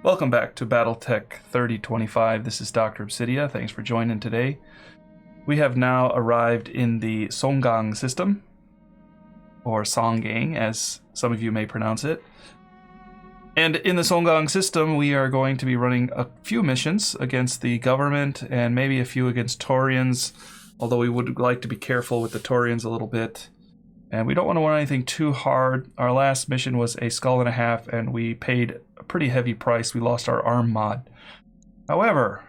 Welcome back to BattleTech 3025. This is Dr. Obsidia. Thanks for joining today. We have now arrived in the Songgang system, or Songgang, as some of you may pronounce it. And in the Songgang system, we are going to be running a few missions against the government and maybe a few against Taurians, although we would like to be careful with the Taurians a little bit. And we don't want to run anything too hard. Our last mission was a skull and a half, and we paid a pretty heavy price. We lost our arm mod. However,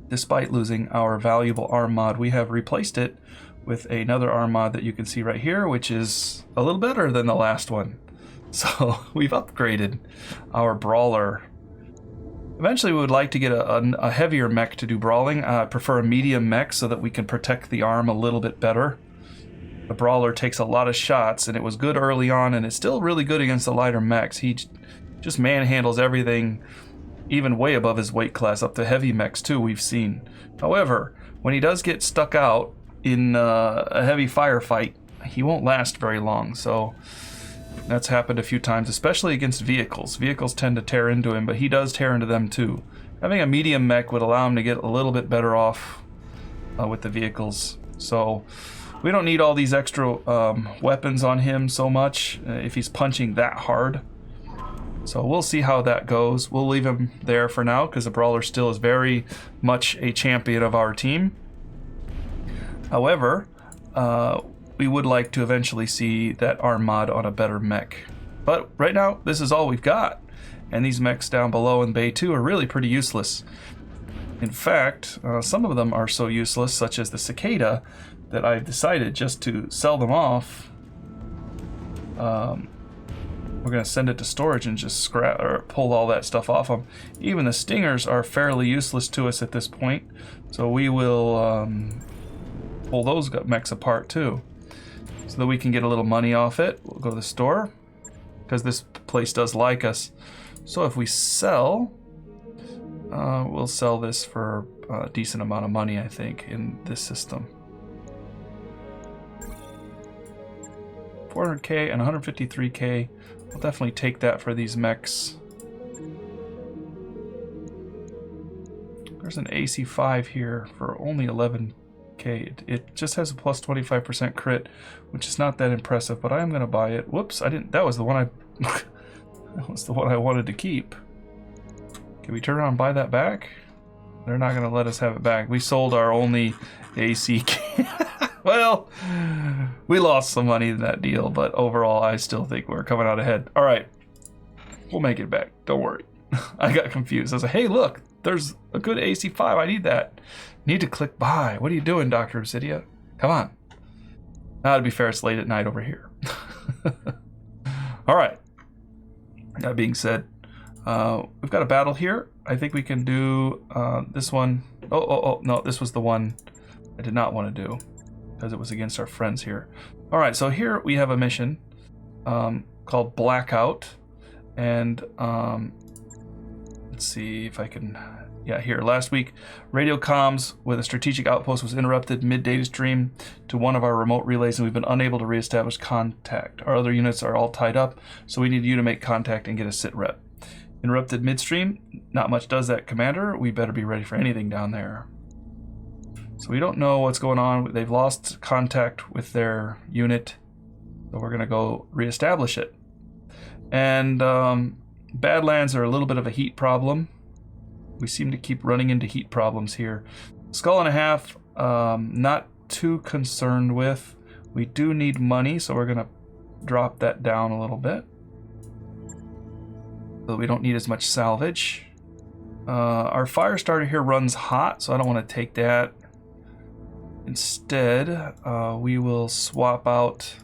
despite losing our valuable arm mod, we have replaced it with another arm mod that you can see right here, which is a little better than the last one. So we've upgraded our brawler. Eventually we would like to get a heavier mech to do brawling. I prefer a medium mech so that we can protect the arm a little bit better. The brawler takes a lot of shots, and it was good early on, and it's still really good against the lighter mechs. He just manhandles everything, even way above his weight class, up to heavy mechs too, we've seen. However, when he does get stuck out in a heavy firefight, he won't last very long, so that's happened a few times, especially against vehicles. Vehicles tend to tear into him, but he does tear into them too. Having a medium mech would allow him to get a little bit better off with the vehicles, so we don't need all these extra weapons on him so much if he's punching that hard. So we'll see how that goes. We'll leave him there for now because the brawler still is very much a champion of our team. However, we would like to eventually see that arm mod on a better mech. But right now, this is all we've got. And these mechs down below in Bay 2 are really pretty useless. In fact, some of them are so useless, such as the Cicada, that I've decided just to sell them off. We're going to send it to storage and just scrap or pull all that stuff off them. Even the Stingers are fairly useless to us at this point, so we will pull those mechs apart too, so that we can get a little money off it. We'll go to the store, because this place does like us. So if we sell, we'll sell this for a decent amount of money, I think, in this system. 400k and 153k. I'll definitely take that for these mechs. There's an AC5 here for only 11k. It just has a plus 25% crit, which is not that impressive, but I am gonna buy it. Whoops, I didn't. That was the one I. That was the one I wanted to keep. Can we turn around and buy that back? They're not gonna let us have it back. We sold our only AC. Well, we lost some money in that deal, but overall, I still think we're coming out ahead. All right, we'll make it back. Don't worry. I got confused. I was like, hey, look, there's a good AC5. I need that. Need to click buy. What are you doing, Dr. Obsidia? Come on. Now, to be fair, it's late at night over here. All right. That being said, we've got a battle here. I think we can do this one. Oh, no, this was the one I did not want to do, because it was against our friends here. All right, so here we have a mission called Blackout, and let's see if I can, yeah, here. Last week, radio comms with a strategic outpost was interrupted mid-data stream to one of our remote relays, and we've been unable to reestablish contact. Our other units are all tied up, so we need you to make contact and get a sit rep. Interrupted midstream, not much does that, Commander. We better be ready for anything down there. So we don't know what's going on. They've lost contact with their unit, so we're gonna go reestablish it. And Badlands are a little bit of a heat problem. We seem to keep running into heat problems here. Skull and a half, not too concerned with. We do need money, so we're gonna drop that down a little bit, so we don't need as much salvage. Our fire starter here runs hot, so I don't want to take that. Instead, we will swap out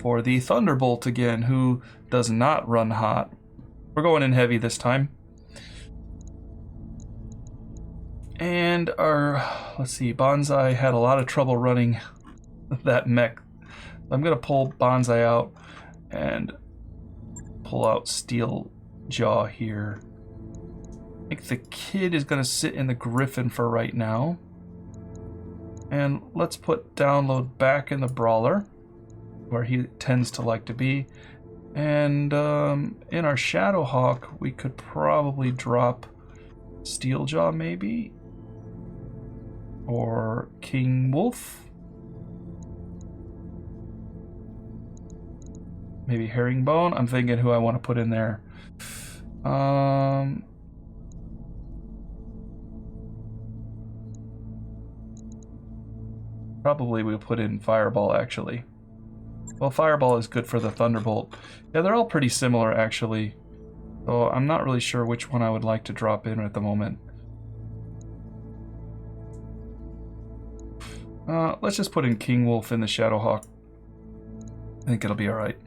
for the Thunderbolt again, who does not run hot. We're going in heavy this time. And our, let's see, Bonsai had a lot of trouble running that mech. I'm going to pull Bonsai out and pull out Steel Jaw here. I think the Kid is going to sit in the Griffin for right now. And let's put Download back in the Brawler, where he tends to like to be. And in our Shadowhawk, we could probably drop Steeljaw, maybe? Or King Wolf? Maybe Herringbone? I'm thinking who I want to put in there. Probably we'll put in Fireball, actually. Well, Fireball is good for the Thunderbolt. Yeah, they're all pretty similar, actually. So I'm not really sure which one I would like to drop in at the moment. Let's just put in King Wolf in the Shadowhawk. I think it'll be alright.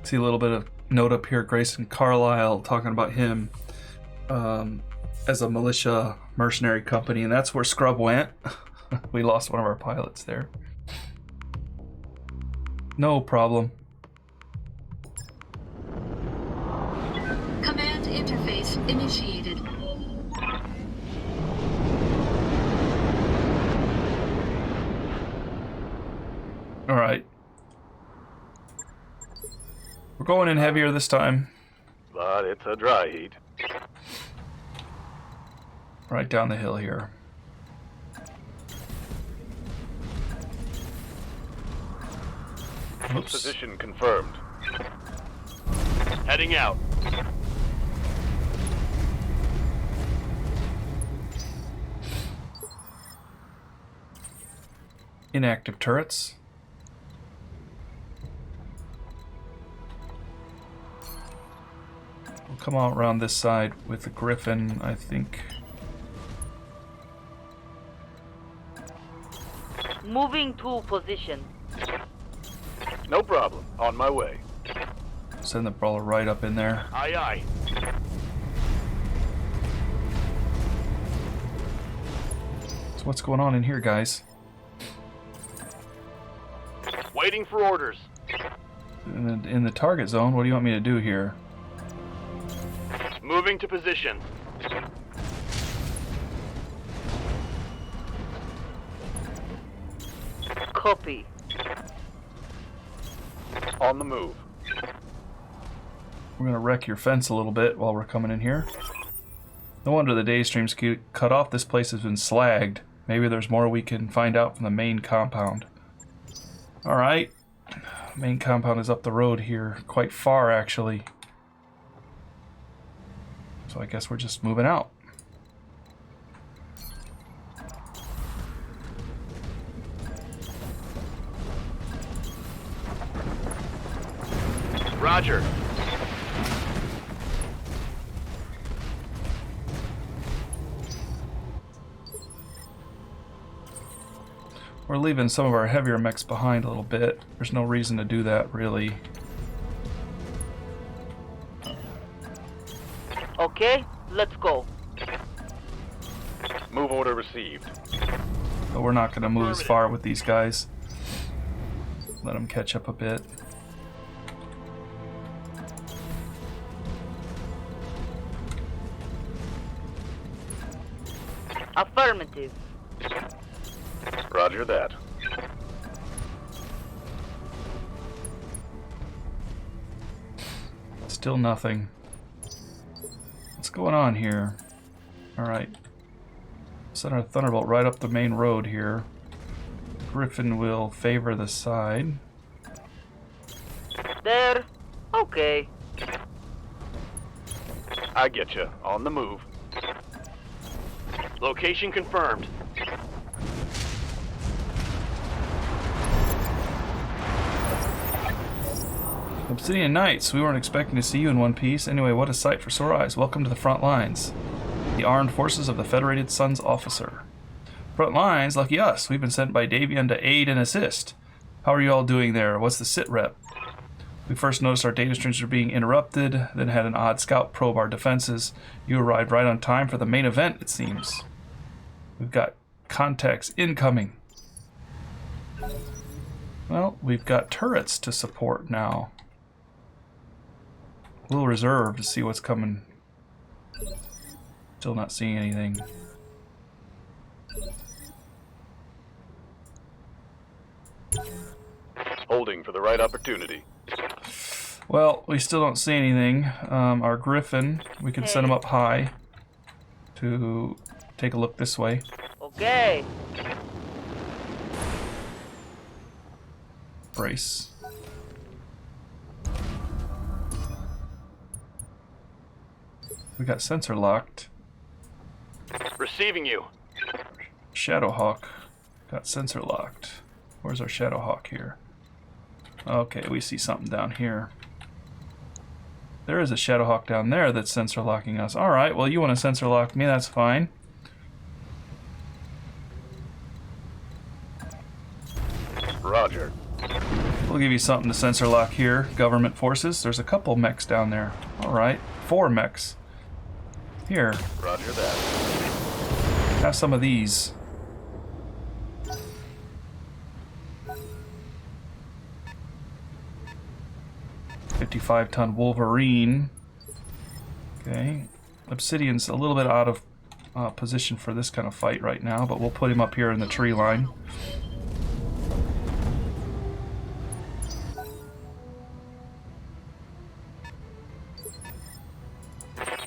See a little bit of note up here, Grayson Carlisle talking about him as a militia mercenary company, and that's where Scrub went. We lost one of our pilots there. No problem. Command interface initiated. All right. We're going in heavier this time. But it's a dry heat. Right down the hill here. Oops. Position confirmed. Heading out. Inactive turrets. We'll come out around this side with the Griffin, I think. Moving to position. No problem. On my way. Send the brawler right up in there. Aye, aye. So what's going on in here, guys? Waiting for orders. In the target zone, what do you want me to do here? Moving to position. Copy. On the move. We're gonna wreck your fence a little bit while we're coming in here. No wonder the day streams cut off. This place has been slagged. Maybe there's more we can find out from the main compound. Alright. Main compound is up the road here. Quite far, actually. So I guess we're just moving out. Roger. We're leaving some of our heavier mechs behind a little bit. There's no reason to do that, really. Okay, let's go. Move order received. But we're not going to move as far with these guys. Let them catch up a bit. Affirmative. Roger that. Still nothing. What's going on here? Alright. Send our Thunderbolt right up the main road here. Griffin will favor the side. There. Okay. I get you. On the move. Location confirmed. Obsidian Knights, we weren't expecting to see you in one piece. Anyway, what a sight for sore eyes. Welcome to the front lines. The armed forces of the Federated Sons officer. Front lines? Lucky us. We've been sent by Davian to aid and assist. How are you all doing there? What's the sit rep? We first noticed our data streams were being interrupted, then had an odd scout probe our defenses. You arrived right on time for the main event, it seems. We've got contacts incoming. Well, we've got turrets to support now. A little reserved to see what's coming. Still not seeing anything. Holding for the right opportunity. Well, we still don't see anything. Our Griffin, we can send him up high to take a look this way. Okay. Brace. We got sensor locked. Receiving you. Shadowhawk got sensor locked. Where's our Shadowhawk here? Okay, we see something down here. There is a Shadowhawk down there that's sensor locking us. Alright, well you want to sensor lock me, that's fine. Roger. We'll give you something to sensor lock here. Government forces. There's a couple mechs down there. Alright, 4 mechs. Here, Roger that. have some of these. $55-ton Wolverine. Okay. Obsidian's a little bit out of position for this kind of fight right now, but we'll put him up here in the tree line.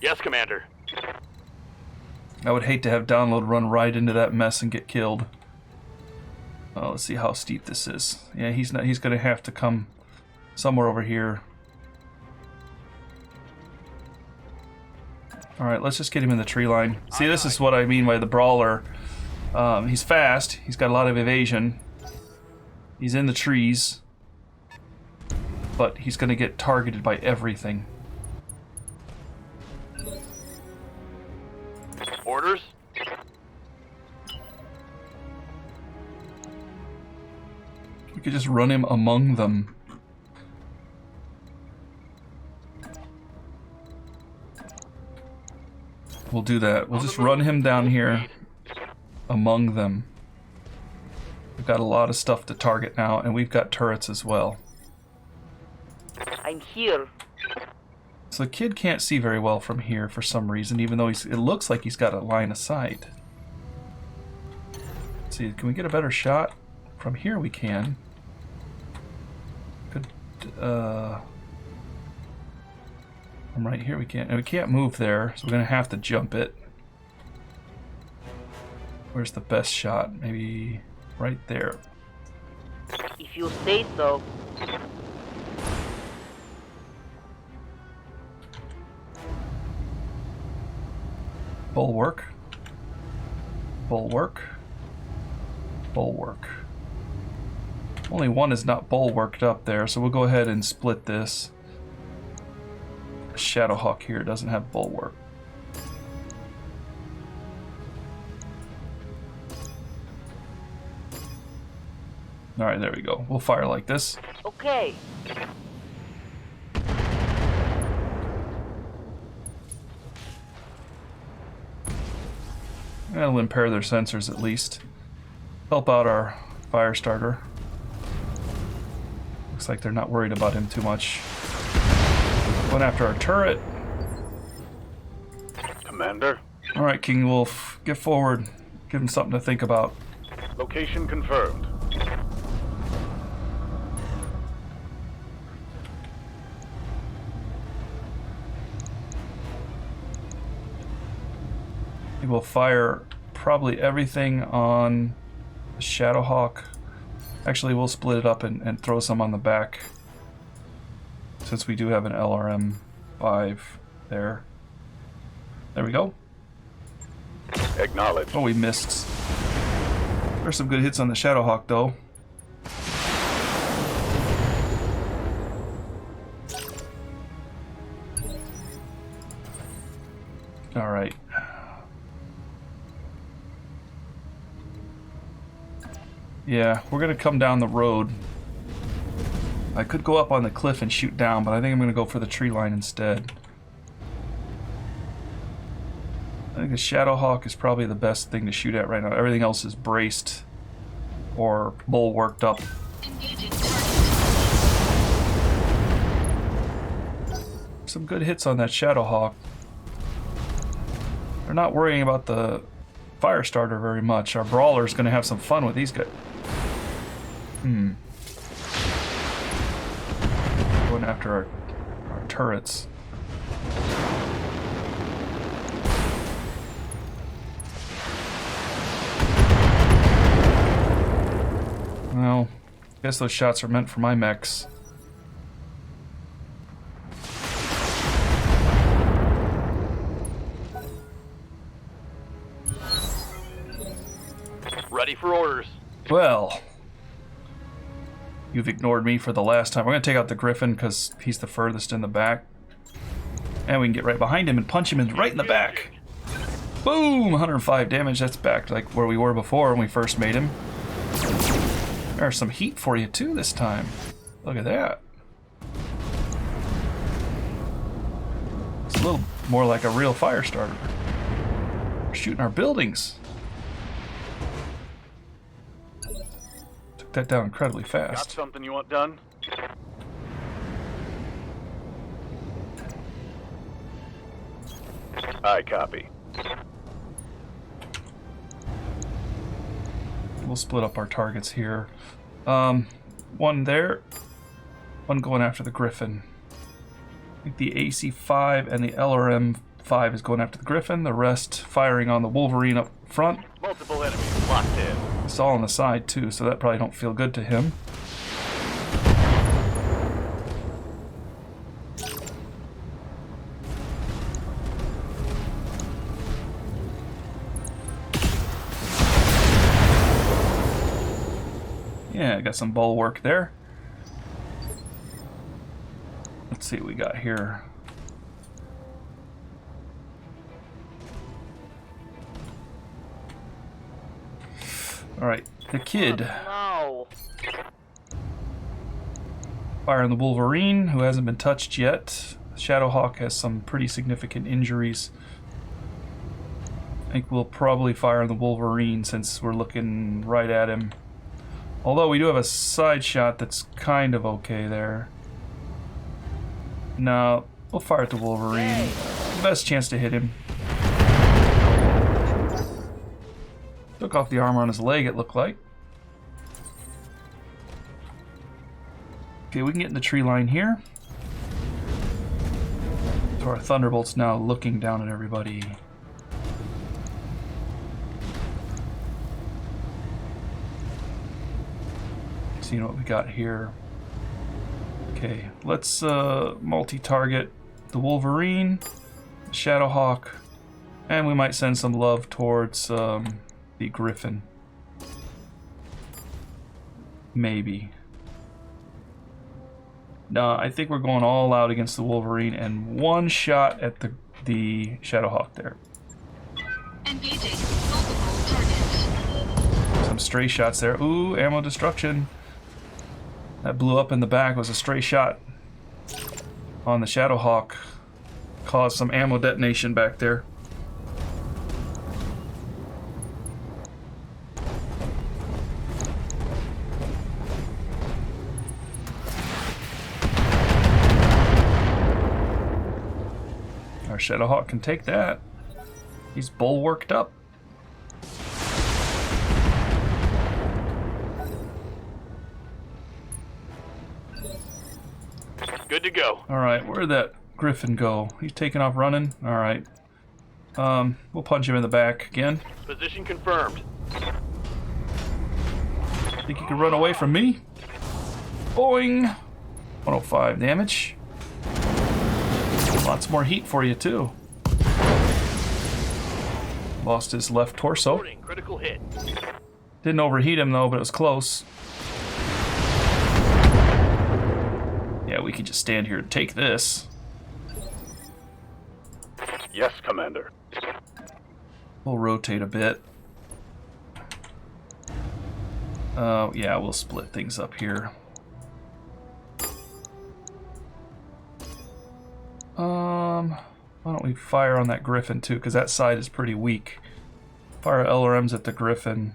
Yes, Commander. I would hate to have Download run right into that mess and get killed. Let's see how steep this is. Yeah, he's going to have to come somewhere over here. Alright, let's just get him in the tree line. See, this is what I mean by the brawler. He's fast. He's got a lot of evasion. He's in the trees. But he's going to get targeted by everything. Orders? We could just run him among them. We'll do that. We'll just run him down here among them. We've got a lot of stuff to target now, and we've got turrets as well. I'm here. So the kid can't see very well from here for some reason, even though it looks like he's got a line of sight. Let's see, can we get a better shot? From here we can. Could, from right here we can't. And we can't move there, so we're gonna have to jump it. Where's the best shot? Maybe right there. If you say so. Bulwark. Bulwark. Bulwark. Only one is not bulwarked up there, so we'll go ahead and split this. Shadowhawk here doesn't have bulwark. Alright, there we go. We'll fire like this. Okay. That'll impair their sensors at least. Help out our fire starter. Looks like they're not worried about him too much. Going after our turret. Commander. Alright, King Wolf, get forward. Give him something to think about. Location confirmed. He will fire probably everything on the Shadowhawk. Actually, we'll split it up and throw some on the back, since we do have an LRM-5 there. There we go. Acknowledged. Oh, we missed. There's some good hits on the Shadowhawk, though. Alright. Yeah, we're gonna come down the road. I could go up on the cliff and shoot down, but I think I'm gonna go for the tree line instead. I think the Shadowhawk is probably the best thing to shoot at right now. Everything else is braced or bulwarked up. Engaging target. Some good hits on that Shadowhawk. They're not worrying about the fire starter very much. Our brawler's going to have some fun with these guys. Going after our turrets. Well, I guess those shots are meant for my mechs. Ready for orders. Well, you've ignored me for the last time. We're going to take out the Griffin because he's the furthest in the back. And we can get right behind him and punch him right in the back. Boom! 105 damage. That's back like where we were before when we first made him. There's some heat for you too this time. Look at that. It's a little more like a real fire starter. We're shooting our buildings. Took that down incredibly Got fast. something you want done? I copy. We'll split up our targets here. One there, one going after the Griffin. I think the AC-5 and the LRM-5 is going after the Griffin. The rest firing on the Wolverine up front. Multiple enemies locked in. It's all on the side too, so that probably don't feel good to him. Yeah, got some bulwark there. Let's see what we got here. Alright, the kid. No. Firing the Wolverine, who hasn't been touched yet. Shadowhawk has some pretty significant injuries. I think we'll probably fire on the Wolverine since we're looking right at him. Although we do have a side shot that's kind of okay there. No, we'll fire at the Wolverine. Best chance to hit him. Took off the armor on his leg, it looked like. Okay, we can get in the tree line here. So our Thunderbolt's now looking down at everybody. Seeing what we got here. Okay, let's multi-target the Wolverine, the Shadowhawk, and we might send some love towards the Griffin. Maybe. No, I think we're going all out against the Wolverine and one shot at the Shadowhawk there. Engaging multiple targets. Some stray shots there. Ooh, ammo destruction. That blew up in the back was a stray shot on the Shadowhawk. Caused some ammo detonation back there. Our Shadowhawk can take that. He's bulwarked up. Good to go. Alright, where'd that Griffin go? He's taking off running? Alright. We'll punch him in the back again. Position confirmed. Think you can run away from me? Boing! 105 damage. Lots more heat for you, too. Lost his left torso. Reporting critical hit. Didn't overheat him, though, but it was close. Yeah, we can just stand here and take this. Yes, Commander. We'll rotate a bit. Yeah, we'll split things up here. Why don't we fire on that Griffin too, because that side is pretty weak. Fire LRMs at the Griffin.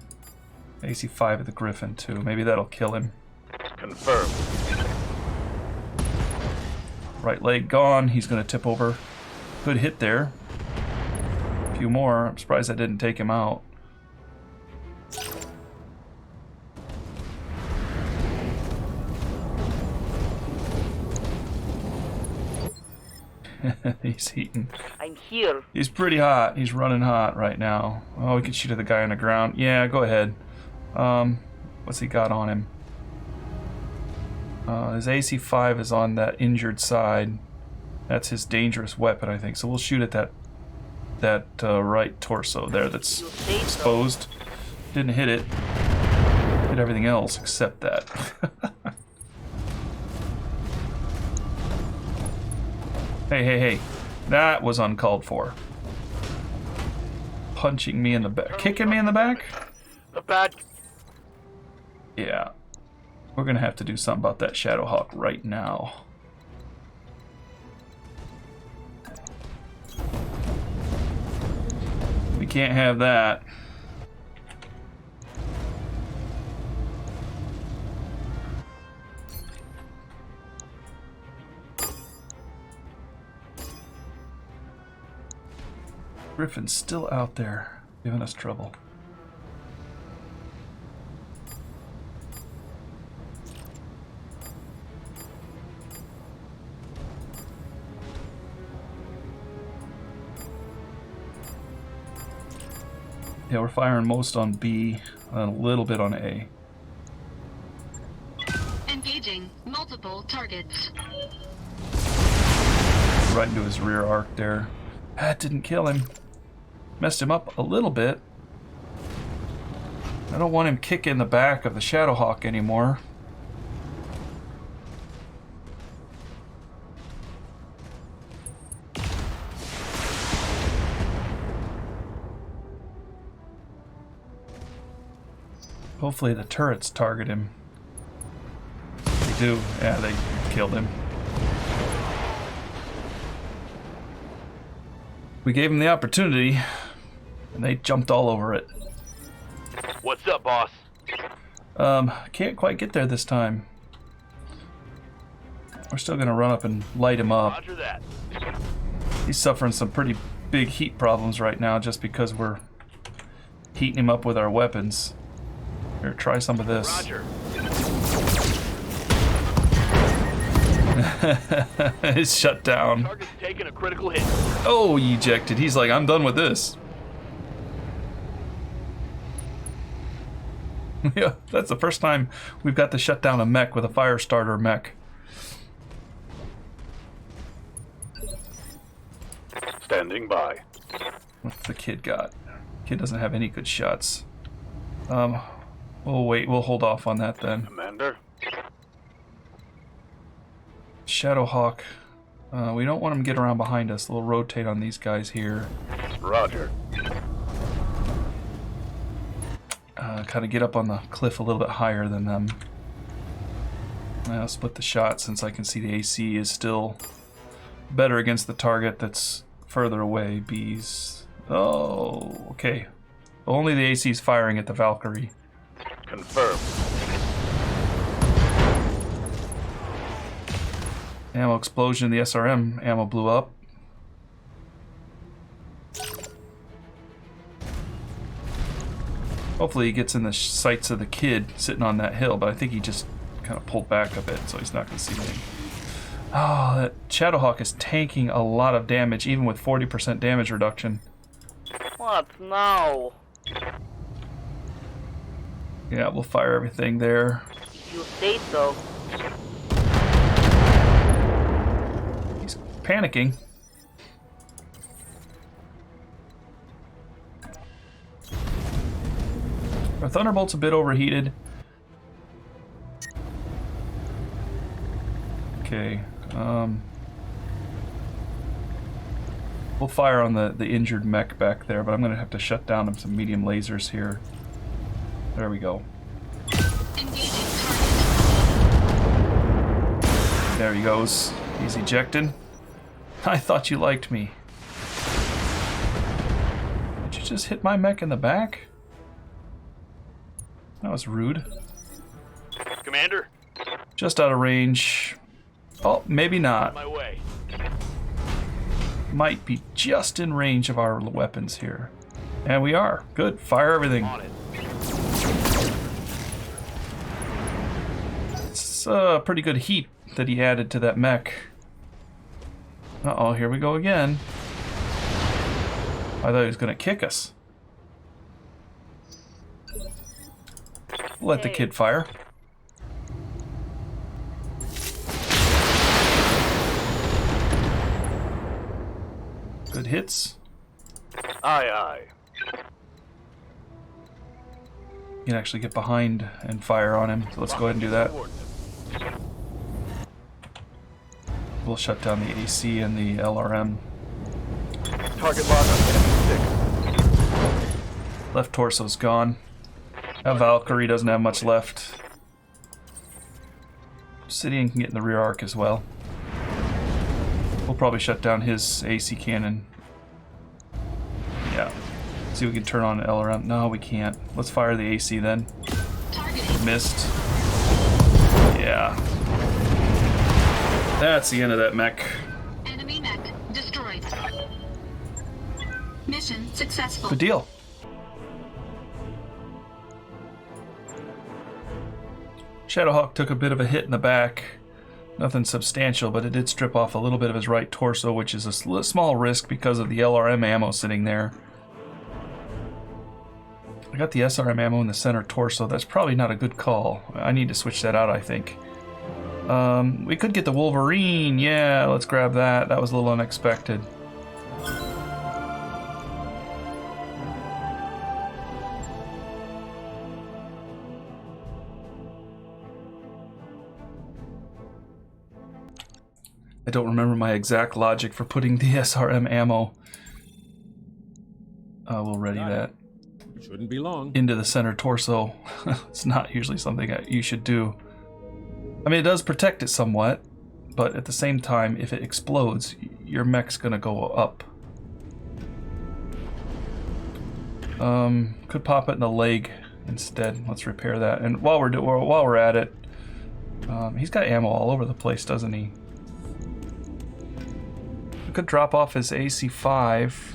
AC-5 at the Griffin too. Maybe that'll kill him. Confirmed. Right leg gone. He's going to tip over. Good hit there. A few more. I'm surprised that didn't take him out. He's heating. I'm here. He's pretty hot. He's running hot right now. Oh, we can shoot at the guy on the ground. Yeah, go ahead. What's he got on him? His AC-5 is on that injured side. That's his dangerous weapon, I think. So we'll shoot at that right torso there that's exposed. Didn't hit it. Hit everything else except that. Hey. That was uncalled for. Punching me in the back. Kicking me in the back? The bad. Yeah. We're gonna have to do something about that Shadowhawk right now. We can't have that. Griffin's still out there, giving us trouble. Yeah, we're firing most on B, and a little bit on A. Engaging multiple targets. Right into his rear arc there. That didn't kill him. Messed him up a little bit. I don't want him kicking the back of the Shadowhawk anymore. Hopefully the turrets target him. They do. Yeah, they killed him. We gave him the opportunity, and they jumped all over it. What's up, boss? Can't quite get there this time. We're still gonna run up and light him up. Roger that. He's suffering some pretty big heat problems right now just because we're heating him up with our weapons. Here, try some of this. Roger. It's shut down. Target's taking a critical hit. Oh, he ejected. He's like, I'm done with this. Yeah, that's the first time we've got to shut down a mech with a fire starter mech. Standing by. What's the kid got? Kid doesn't have any good shots. We'll wait. We'll hold off on that then. Commander. Shadowhawk. We don't want him to get around behind us. We'll rotate on these guys here. Roger. Kind of get up on the cliff a little bit higher than them. I'll split the shot since I can see the AC is still better against the target that's further away. Bees. Oh, okay. Only the AC is firing at the Valkyrie. Confirmed. Ammo explosion. The SRM ammo blew up. Hopefully he gets in the sights of the kid sitting on that hill, but I think he just kind of pulled back a bit, so he's not going to see anything. Oh, that Shadowhawk is tanking a lot of damage, even with 40% damage reduction. What now? Yeah, we'll fire everything there. If you say so. He's panicking. Our Thunderbolt's a bit overheated. Okay. We'll fire on the injured mech back there, but I'm going to have to shut down some medium lasers here. There we go. Engaging target. There he goes. He's ejecting. I thought you liked me. Did you just hit my mech in the back? That was rude. Commander. Just out of range. Oh, maybe not. My way. Might be just in range of our weapons here. And we are. Good. Fire everything. On it. It's pretty good heat that he added to that mech. Uh-oh, here we go again. I thought he was going to kick us. Let the kid fire. Good hits. Aye, aye. You can actually get behind and fire on him, so let's go ahead and do that. We'll shut down the AC and the LRM. Target lock on Ep50. Left torso's gone. That Valkyrie doesn't have much left. Obsidian can get in the rear arc as well. We'll probably shut down his AC cannon. Yeah. See if we can turn on LRM. No, we can't. Let's fire the AC then. Targeting. Missed. Yeah. That's the end of that mech. Enemy mech destroyed. Mission successful. Good deal. Shadowhawk took a bit of a hit in the back. Nothing substantial, but it did strip off a little bit of his right torso, which is a small risk because of the LRM ammo sitting there. I got the SRM ammo in the center torso. That's probably not a good call. I need to switch that out, I think. We could get the Wolverine. Yeah, let's grab that. That was a little unexpected. I don't remember my exact logic for putting the SRM ammo. We'll ready that. Shouldn't be long. Into the center torso. It's not usually something that you should do. I mean, it does protect it somewhat, but at the same time, if it explodes, your mech's gonna go up. Could pop it in the leg instead. Let's repair that. And while we're at it, he's got ammo all over the place, doesn't he? We could drop off his AC5.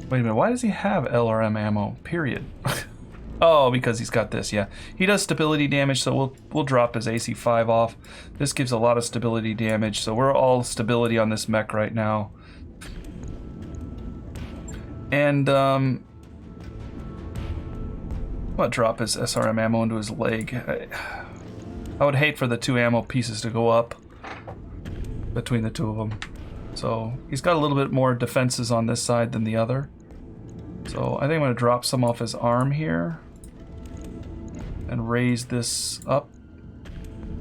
Wait a minute, why does he have LRM ammo? Period. Oh, because he's got this, yeah. He does stability damage, so we'll drop his AC5 off. This gives a lot of stability damage, so we're all stability on this mech right now. And I'm gonna drop his SRM ammo into his leg. I would hate for the two ammo pieces to go up between the two of them. So he's got a little bit more defenses on this side than the other. So I think I'm going to drop some off his arm here and raise this up.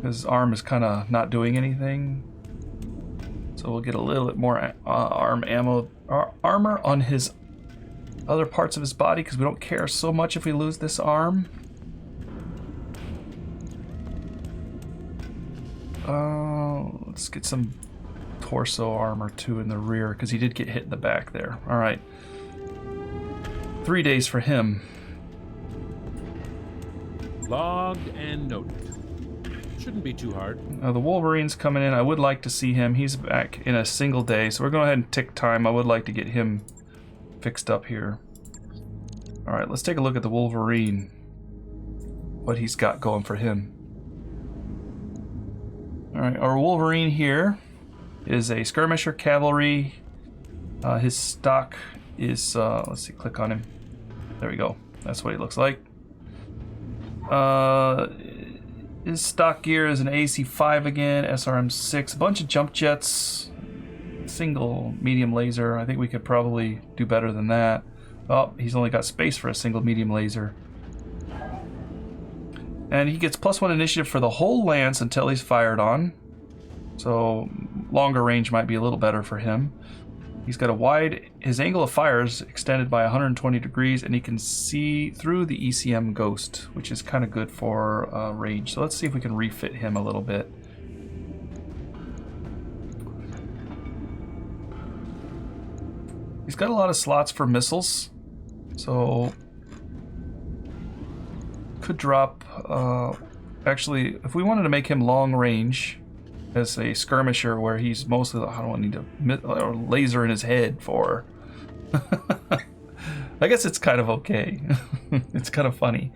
His arm is kind of not doing anything. So we'll get a little bit more armor on his other parts of his body because we don't care so much if we lose this arm. Let's get some torso armor too in the rear because he did get hit in the back there. All right. 3 days for him. Logged and noted. Shouldn't be too hard. The Wolverine's coming in. I would like to see him. He's back in a single day, so we're going to go ahead and tick time. I would like to get him fixed up here. All right, let's take a look at the Wolverine. What he's got going for him. All right, our Wolverine here is a skirmisher cavalry. His stock is, let's see, click on him. There we go. That's what he looks like. His stock gear is an AC5 again, SRM6, a bunch of jump jets, single medium laser. I think we could probably do better than that. Oh, he's only got space for a single medium laser. And he gets +1 initiative for the whole lance until he's fired on. So longer range might be a little better for him. He's got his angle of fire is extended by 120 degrees, and he can see through the ECM ghost, which is kind of good for range. So let's see if we can refit him a little bit. He's got a lot of slots for missiles, so could drop, actually, if we wanted to make him long range as a skirmisher where he's mostly, I don't need to laser in his head for. I guess it's kind of okay. It's kind of funny.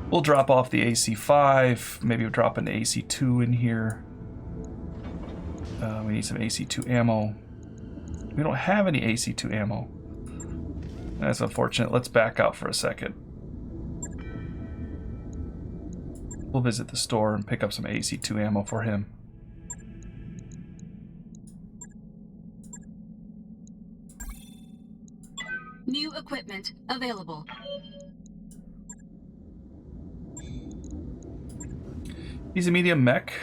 We'll drop off the AC-5. Maybe we'll drop an AC-2 in here. We need some AC-2 ammo. We don't have any AC-2 ammo. That's unfortunate. Let's back out for a second. We'll visit the store and pick up some AC-2 ammo for him. New equipment available. He's a medium mech.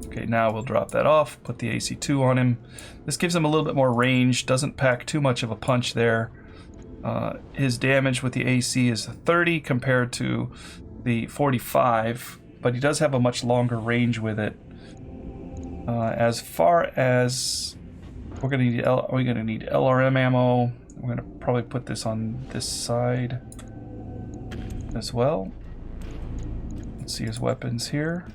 Okay, now we'll drop that off, put the AC-2 on him. This gives him a little bit more range, doesn't pack too much of a punch there. His damage with the AC is 30 compared to the 45, but he does have a much longer range with it. As far as we're going to need, LRM ammo. We're going to probably put this on this side as well. Let's see his weapons here.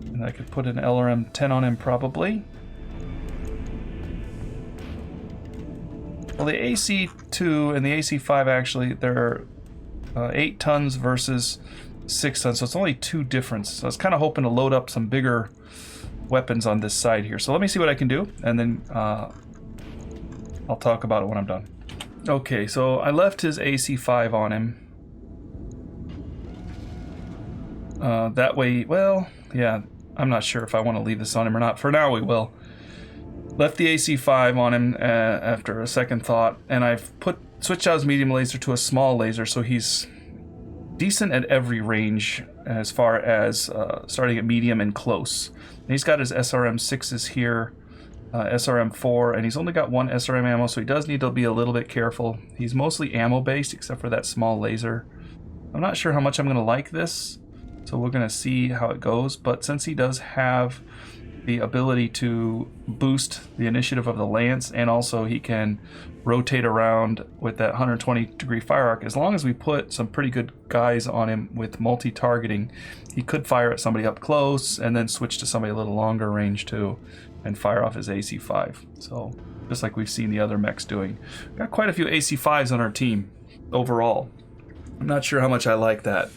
And I could put an LRM 10 on him probably. Well, the AC-2 and the AC-5 actually, they're 8 tons versus 6 tons, so it's only 2 difference. So I was kind of hoping to load up some bigger weapons on this side here. So let me see what I can do, and then I'll talk about it when I'm done. Okay, so I left his AC-5 on him. That way, well, yeah, I'm not sure if I want to leave this on him or not. For now, we will. Left the AC-5 on him after a second thought, and I've switched out his medium laser to a small laser, so he's decent at every range as far as starting at medium and close. And he's got his SRM-6s here, SRM-4, and he's only got 1 SRM ammo, so he does need to be a little bit careful. He's mostly ammo-based, except for that small laser. I'm not sure how much I'm going to like this, so we're going to see how it goes, but since he does have the ability to boost the initiative of the lance, and also he can rotate around with that 120-degree fire arc. As long as we put some pretty good guys on him with multi-targeting, he could fire at somebody up close and then switch to somebody a little longer range too and fire off his AC-5. So just like we've seen the other mechs doing. Got quite a few AC-5s on our team overall. I'm not sure how much I like that,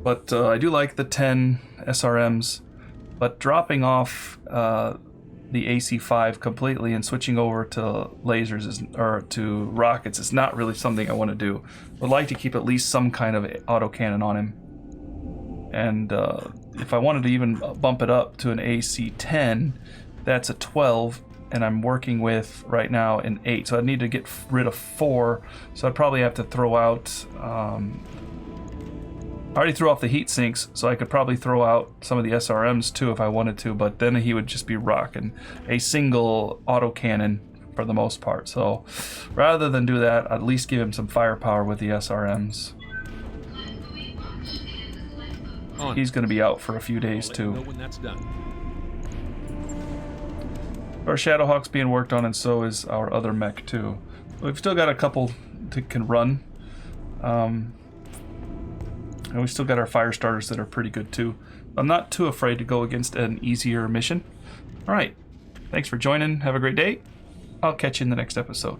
but I do like the 10 SRMs. But dropping off the AC-5 completely and switching over to lasers or to rockets is not really something I want to do. Would like to keep at least some kind of autocannon on him. And if I wanted to even bump it up to an AC-10, that's a 12, and I'm working with right now an 8. So I'd need to get rid of 4. So I'd probably have to throw out. I already threw off the heat sinks, so I could probably throw out some of the SRMs too if I wanted to, but then he would just be rocking a single autocannon for the most part. So rather than do that, I'd at least give him some firepower with the SRMs. He's going to be out for a few days too. Know when that's done. Our Shadowhawk's being worked on, and so is our other mech too. We've still got a couple that can run. And we still got our fire starters that are pretty good too. I'm not too afraid to go against an easier mission. Alright, thanks for joining. Have a great day. I'll catch you in the next episode.